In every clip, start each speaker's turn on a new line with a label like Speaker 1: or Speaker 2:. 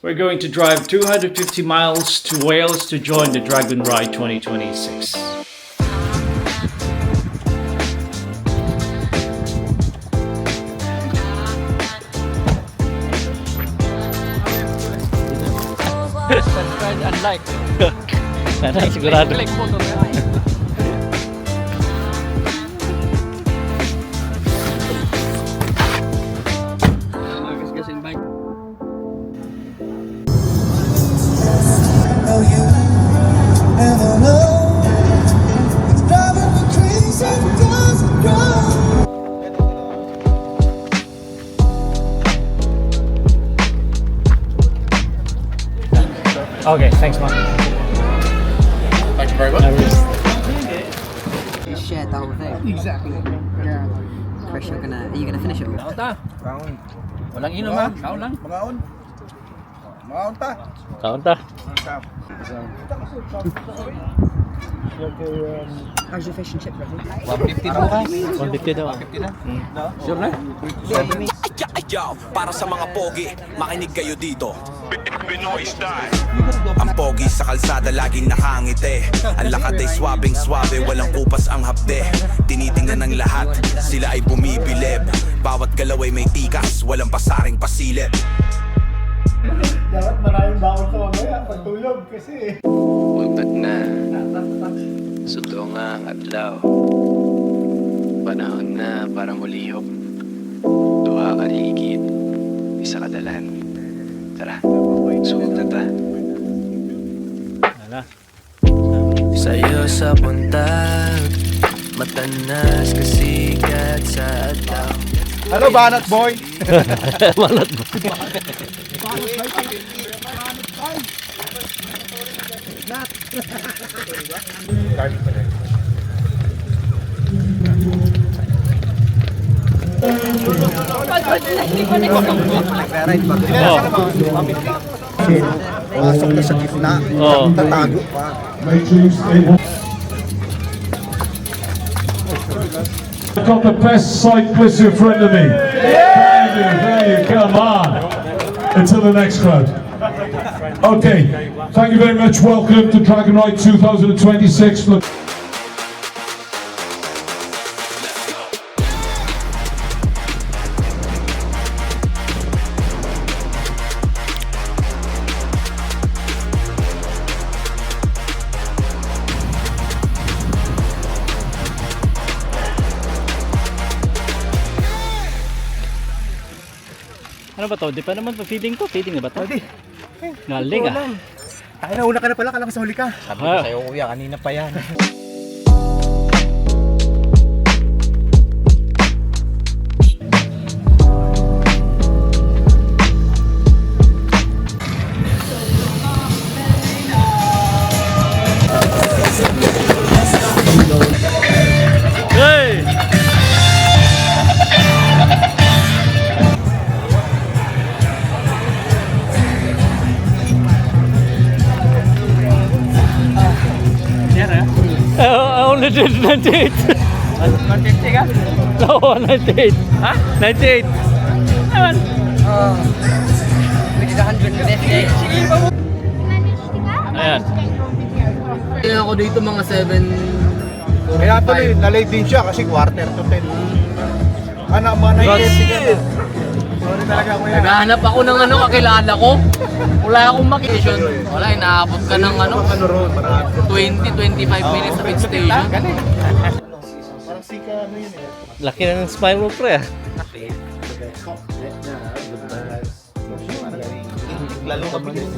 Speaker 1: We're going to drive 250 miles to Wales to join the Dragon Ride 2026.
Speaker 2: Subscribe and like.
Speaker 1: Sana, sigurado.
Speaker 2: Click mo to.
Speaker 3: Oh, you never know. It's driving me crazy, it doesn't grow.
Speaker 1: Okay, thanks, man.
Speaker 4: Thank you very much.
Speaker 5: You shared the whole thing.
Speaker 4: Exactly. Yeah.
Speaker 5: Chris, are you gonna finish it all?
Speaker 2: Ta.
Speaker 4: Kaon.
Speaker 2: Walang inom ha. Kaon lang.
Speaker 4: Mangaon. Mangaon ta.
Speaker 1: Kaunta.
Speaker 5: How's your fish and chip ready?
Speaker 2: 150 po guys.
Speaker 1: 150 daw.
Speaker 2: 150 na. Sure na?
Speaker 6: Yo, para sa mga pogi, makinig kayo dito. Pinoy style. Ang pogi sa kalsada laging nakangiti. Ang lakad ay swabing swabe, walang kupas ang hapde. Tinitingnan ng lahat, sila ay bumibilib. Bawat galaw ay may tikas, walang pasaring pasilip.
Speaker 7: Dapat maraming bawal sa mamaya pagtulog kasi
Speaker 8: Muntat na. Sudo nga ang adlaw. Panahon na para mulihok. Duha ka higit. Isa ka dalan. Tara, suot na ta.
Speaker 1: Wala.
Speaker 8: Sa'yo sa puntag, matanas kasikat sa adlaw.
Speaker 4: Ano banat boy?
Speaker 1: Malat mo.
Speaker 4: Pasok na sa gitna.
Speaker 1: Oo.
Speaker 4: Tatago pa.
Speaker 7: I've got the best cyclist in front of me. There you, come on. Until the next crowd. Okay, thank you very much. Welcome to Dragon Ride 2026. Look.
Speaker 1: Ano ba to? Di pa naman pa-feeding to. Feeding na ba to? Galing ah.
Speaker 4: Tayo na una ka na pala, kala sa huli ka.
Speaker 1: Sabi ko
Speaker 4: sa'yo kuya, kanina pa yan.
Speaker 1: Hey! I only did 98.
Speaker 2: 150 ka?
Speaker 1: No, 98.
Speaker 2: Ha?
Speaker 1: 98.
Speaker 2: Naman.
Speaker 5: Which is 150.
Speaker 2: Sige ba mo?
Speaker 1: Ayan.
Speaker 5: Kaya ako dito mga 7.
Speaker 4: Kaya tuloy, na-late din siya kasi quarter to 10. Anak, mga 98. Sorry talaga kuya.
Speaker 5: Naghahanap ako ng kakilala ko. Wala akong makisyon. Wala, inaabot ka ng
Speaker 4: Ano road, marami.
Speaker 5: 20-25 minutes sa pit station.
Speaker 4: Parang sika ano yun eh.
Speaker 1: Laki na ng smile mo, pre.
Speaker 4: Lalo ka pa yun.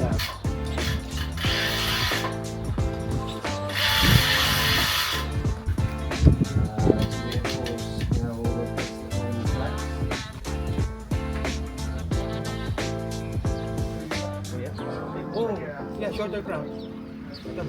Speaker 4: Oh, yeah, shoulder cramp. Ito,